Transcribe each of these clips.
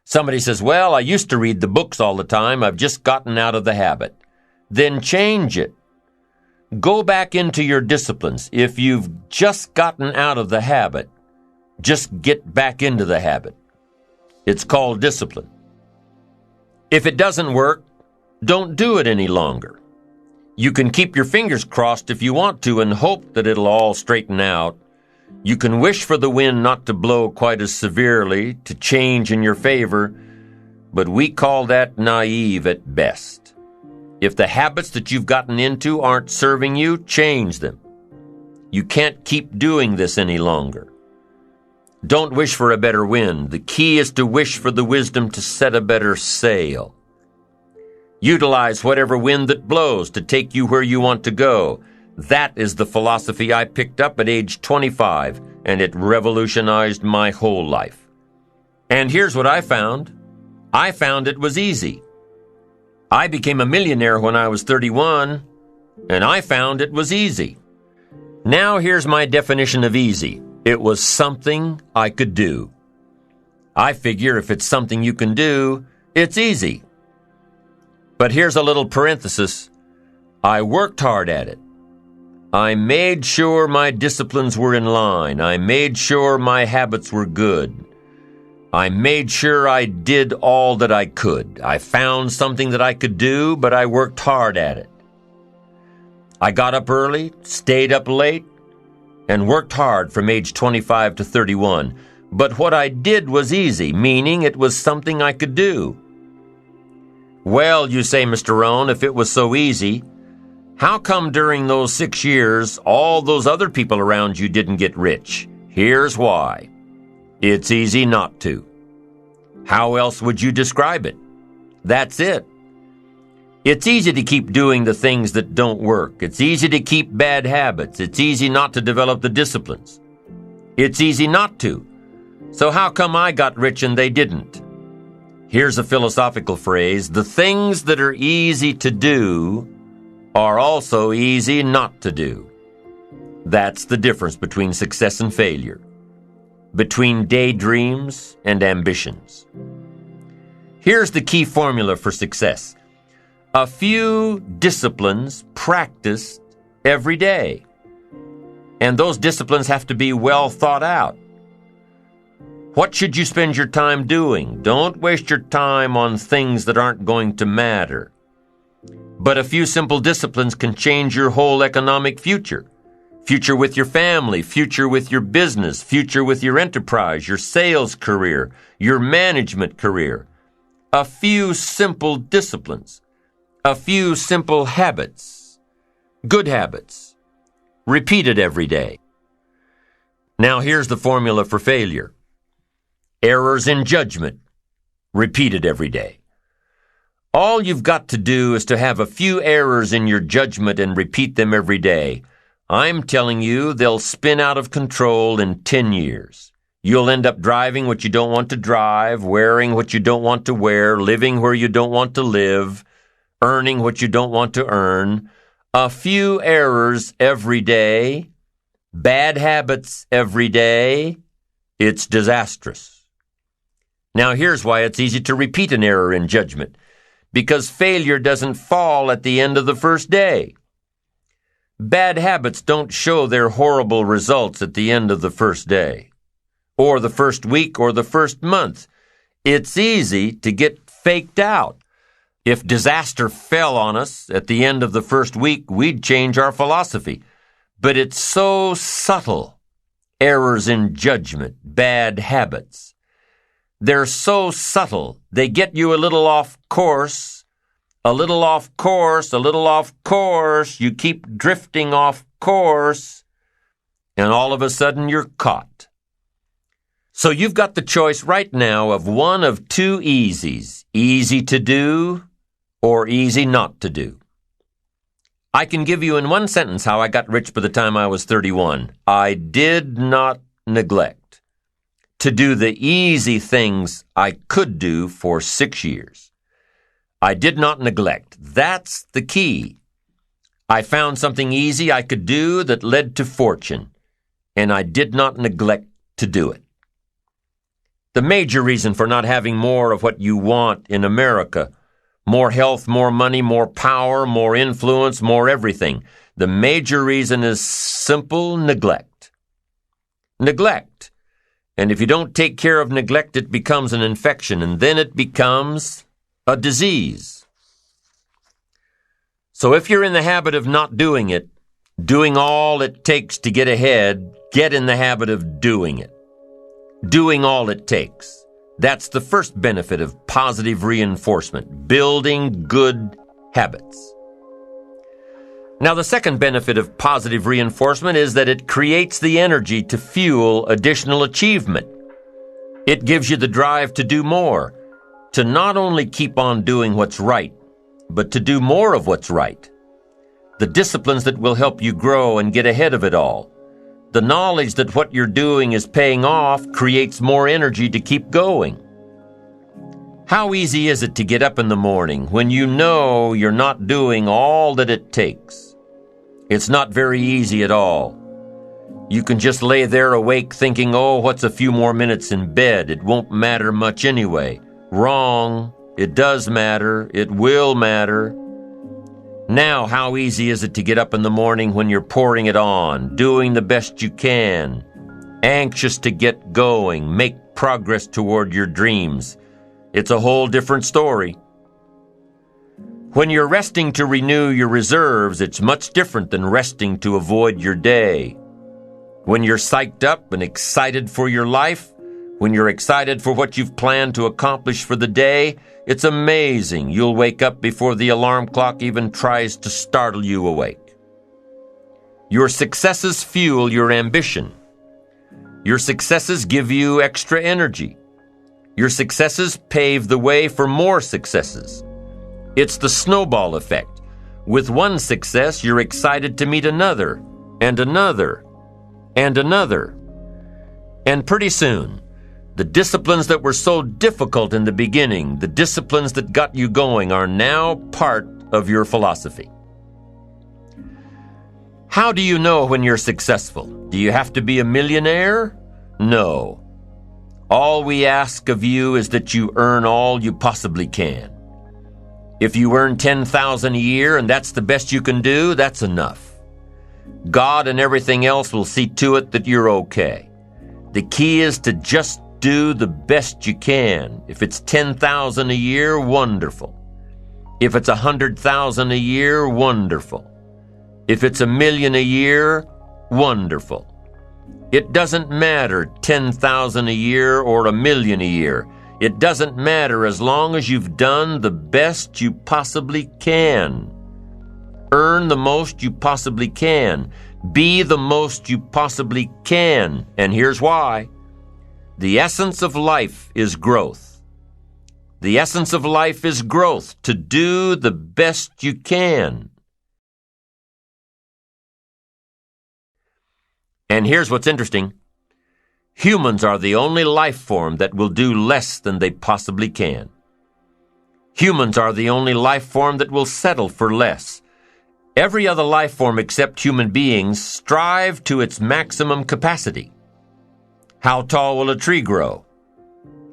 Somebody says, well, I used to read the books all the time. I've just gotten out of the habit. Then change it. Go back into your disciplines. If you've just gotten out of the habit, just get back into the habit. It's called discipline. If it doesn't work, don't do it any longer. You can keep your fingers crossed if you want to and hope that it'll all straighten out. You can wish for the wind not to blow quite as severely, to change in your favor, but we call that naive at best. If the habits that you've gotten into aren't serving you, change them. You can't keep doing this any longer. Don't wish for a better wind. The key is to wish for the wisdom to set a better sail. Utilize whatever wind that blows to take you where you want to go. That is the philosophy I picked up at age 25, and it revolutionized my whole life. And here's what I found. I found it was easy. I became a millionaire when I was 31, and I found it was easy. Now here's my definition of easy. It was something I could do. I figure if it's something you can do, it's easy. But here's a little parenthesis. I worked hard at it. I made sure my disciplines were in line. I made sure my habits were good. I made sure I did all that I could. I found something that I could do, but I worked hard at it. I got up early, stayed up late, and worked hard from age 25 to 31. But what I did was easy, meaning it was something I could do. Well, you say, Mr. Rohn, if it was so easy, how come during those 6 years all those other people around you didn't get rich? Here's why. It's easy not to. How else would you describe it? That's it. It's easy to keep doing the things that don't work. It's easy to keep bad habits. It's easy not to develop the disciplines. It's easy not to. So how come I got rich and they didn't? Here's a philosophical phrase. The things that are easy to do are also easy not to do. That's the difference between success and failure, between daydreams and ambitions. Here's the key formula for success. A few disciplines practiced every day. And those disciplines have to be well thought out. What should you spend your time doing? Don't waste your time on things that aren't going to matter. But a few simple disciplines can change your whole economic future. Future with your family, future with your business, future with your enterprise, your sales career, your management career. A few simple disciplines. A few simple habits. Good habits. Repeated every day. Now here's the formula for failure. Errors in judgment. Repeated every day. All you've got to do is to have a few errors in your judgment and repeat them every day. I'm telling you, they'll spin out of control in 10 years. You'll end up driving what you don't want to drive, wearing what you don't want to wear, living where you don't want to live, earning what you don't want to earn. A few errors every day, bad habits every day. It's disastrous. Now here's why it's easy to repeat an error in judgment. Because failure doesn't fall at the end of the first day. Bad habits don't show their horrible results at the end of the first day, or the first week, or the first month. It's easy to get faked out. If disaster fell on us at the end of the first week, we'd change our philosophy. But it's so subtle. Errors in judgment, bad habits. They're so subtle, they get you a little off course, a little off course, a little off course. You keep drifting off course, and all of a sudden you're caught. So you've got the choice right now of one of two easies, easy to do or easy not to do. I can give you in one sentence how I got rich by the time I was 31. I did not neglect to do the easy things I could do for 6 years. I did not neglect. That's the key. I found something easy I could do that led to fortune, and I did not neglect to do it. The major reason for not having more of what you want in America, more health, more money, more power, more influence, more everything, the major reason is simple neglect. Neglect. And if you don't take care of neglect, it becomes an infection, and then it becomes a disease. So if you're in the habit of not doing it, doing all it takes to get ahead, get in the habit of doing it. Doing all it takes. That's the first benefit of positive reinforcement, building good habits. Now, the second benefit of positive reinforcement is that it creates the energy to fuel additional achievement. It gives you the drive to do more, to not only keep on doing what's right, but to do more of what's right. The disciplines that will help you grow and get ahead of it all. The knowledge that what you're doing is paying off creates more energy to keep going. How easy is it to get up in the morning when you know you're not doing all that it takes? It's not very easy at all. You can just lay there awake thinking, oh, what's a few more minutes in bed? It won't matter much anyway. Wrong. It does matter. It will matter. Now, how easy is it to get up in the morning when you're pouring it on, doing the best you can, anxious to get going, make progress toward your dreams? It's a whole different story. When you're resting to renew your reserves, it's much different than resting to avoid your day. When you're psyched up and excited for your life, when you're excited for what you've planned to accomplish for the day, it's amazing. You'll wake up before the alarm clock even tries to startle you awake. Your successes fuel your ambition. Your successes give you extra energy. Your successes pave the way for more successes. It's the snowball effect. With one success, you're excited to meet another, and another, and another. And pretty soon, the disciplines that were so difficult in the beginning, the disciplines that got you going, are now part of your philosophy. How do you know when you're successful? Do you have to be a millionaire? No. All we ask of you is that you earn all you possibly can. If you earn $10,000 a year and that's the best you can do, that's enough. God and everything else will see to it that you're okay. The key is to just do the best you can. If it's $10,000 a year, wonderful. If it's $100,000 a year, wonderful. If it's $1 million a year, wonderful. It doesn't matter $10,000 a year or $1 million a year. It doesn't matter as long as you've done the best you possibly can. Earn the most you possibly can. Be the most you possibly can. And here's why. The essence of life is growth. The essence of life is growth, to do the best you can. And here's what's interesting. Humans are the only life form that will do less than they possibly can. Humans are the only life form that will settle for less. Every other life form except human beings strive to its maximum capacity. How tall will a tree grow?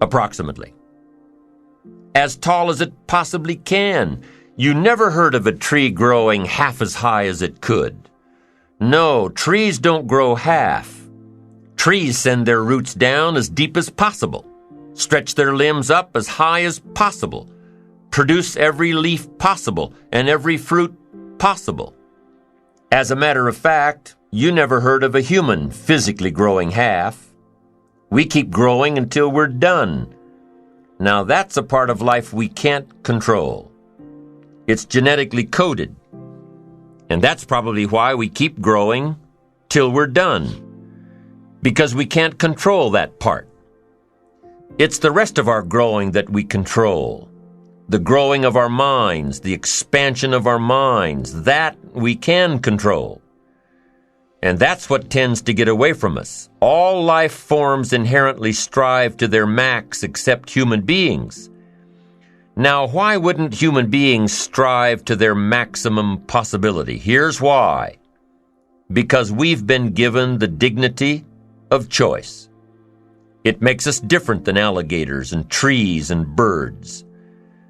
Approximately. As tall as it possibly can. You never heard of a tree growing half as high as it could. No, trees don't grow half. Trees send their roots down as deep as possible, stretch their limbs up as high as possible, produce every leaf possible and every fruit possible. As a matter of fact, you never heard of a human physically growing half. We keep growing until we're done. Now that's a part of life we can't control. It's genetically coded. And that's probably why we keep growing till we're done. Because we can't control that part. It's the rest of our growing that we control. The growing of our minds, the expansion of our minds, that we can control. And that's what tends to get away from us. All life forms inherently strive to their max except human beings. Now, why wouldn't human beings strive to their maximum possibility? Here's why. Because we've been given the dignity of choice. It makes us different than alligators and trees and birds.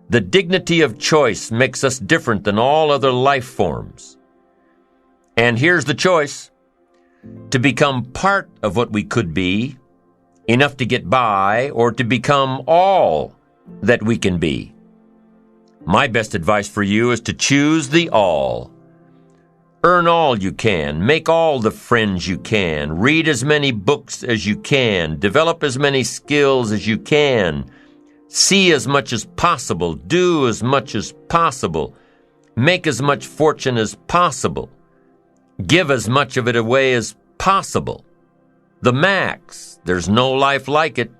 The dignity of choice makes us different than all other life forms. And here's the choice: to become part of what we could be, enough to get by, or to become all that we can be. My best advice for you is to choose the all. Earn all you can, make all the friends you can, read as many books as you can, develop as many skills as you can, see as much as possible, do as much as possible, make as much fortune as possible, give as much of it away as possible. The max. There's no life like it.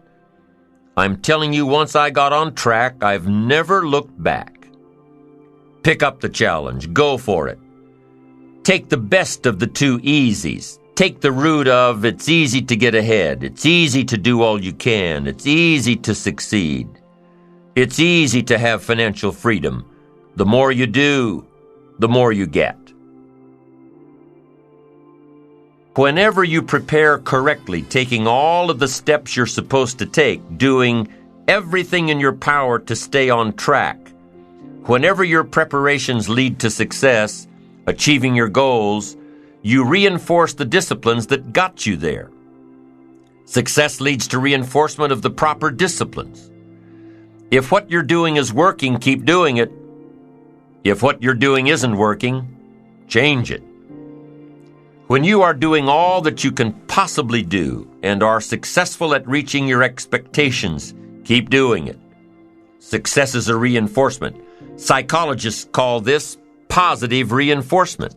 I'm telling you, once I got on track, I've never looked back. Pick up the challenge. Go for it. Take the best of the two easies. Take the root of it's easy to get ahead. It's easy to do all you can. It's easy to succeed. It's easy to have financial freedom. The more you do, the more you get. Whenever you prepare correctly, taking all of the steps you're supposed to take, doing everything in your power to stay on track, whenever your preparations lead to success, achieving your goals, you reinforce the disciplines that got you there. Success leads to reinforcement of the proper disciplines. If what you're doing is working, keep doing it. If what you're doing isn't working, change it. When you are doing all that you can possibly do and are successful at reaching your expectations, keep doing it. Success is a reinforcement. Psychologists call this positive reinforcement.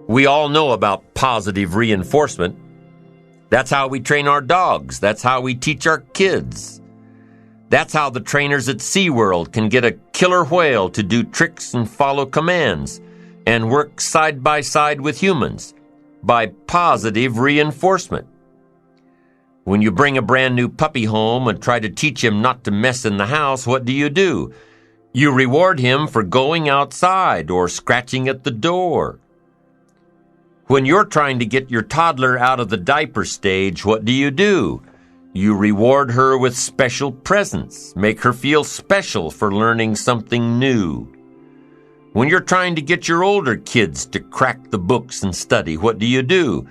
We all know about positive reinforcement. That's how we train our dogs. That's how we teach our kids. That's how the trainers at SeaWorld can get a killer whale to do tricks and follow commands and work side by side with humans, by positive reinforcement. When you bring a brand new puppy home and try to teach him not to mess in the house, what do? You reward him for going outside or scratching at the door. When you're trying to get your toddler out of the diaper stage, what do? You reward her with special presents, make her feel special for learning something new. When you're trying to get your older kids to crack the books and study, what do?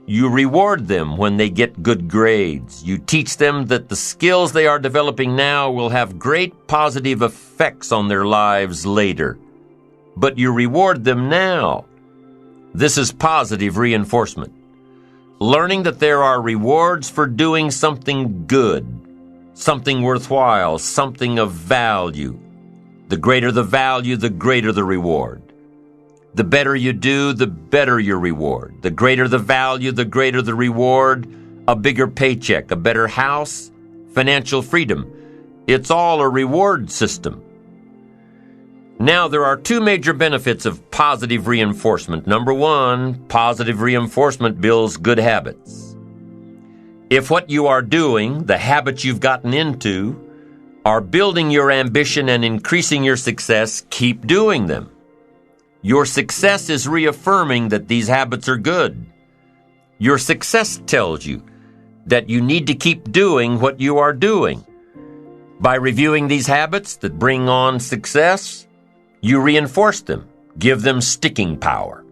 You reward them when they get good grades. You teach them that the skills they are developing now will have great positive effects on their lives later. But you reward them now. This is positive reinforcement. Learning that there are rewards for doing something good, something worthwhile, something of value. The greater the value, the greater the reward. The better you do, the better your reward. The greater the value, the greater the reward. A bigger paycheck, a better house, financial freedom. It's all a reward system. Now, there are two major benefits of positive reinforcement. Number one, positive reinforcement builds good habits. If what you are doing, the habits you've gotten into, are building your ambition and increasing your success, keep doing them. Your success is reaffirming that these habits are good. Your success tells you that you need to keep doing what you are doing. By reviewing these habits that bring on success, you reinforce them, give them sticking power.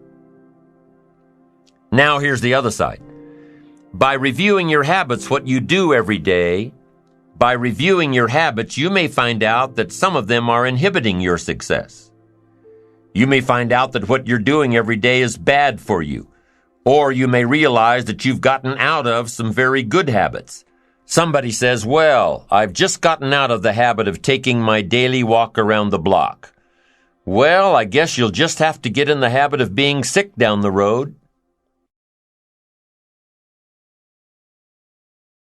Now here's the other side. By reviewing your habits, what you do every day, by reviewing your habits, you may find out that some of them are inhibiting your success. You may find out that what you're doing every day is bad for you, or you may realize that you've gotten out of some very good habits. Somebody says, well, I've just gotten out of the habit of taking my daily walk around the block. Well, I guess you'll just have to get in the habit of being sick down the road.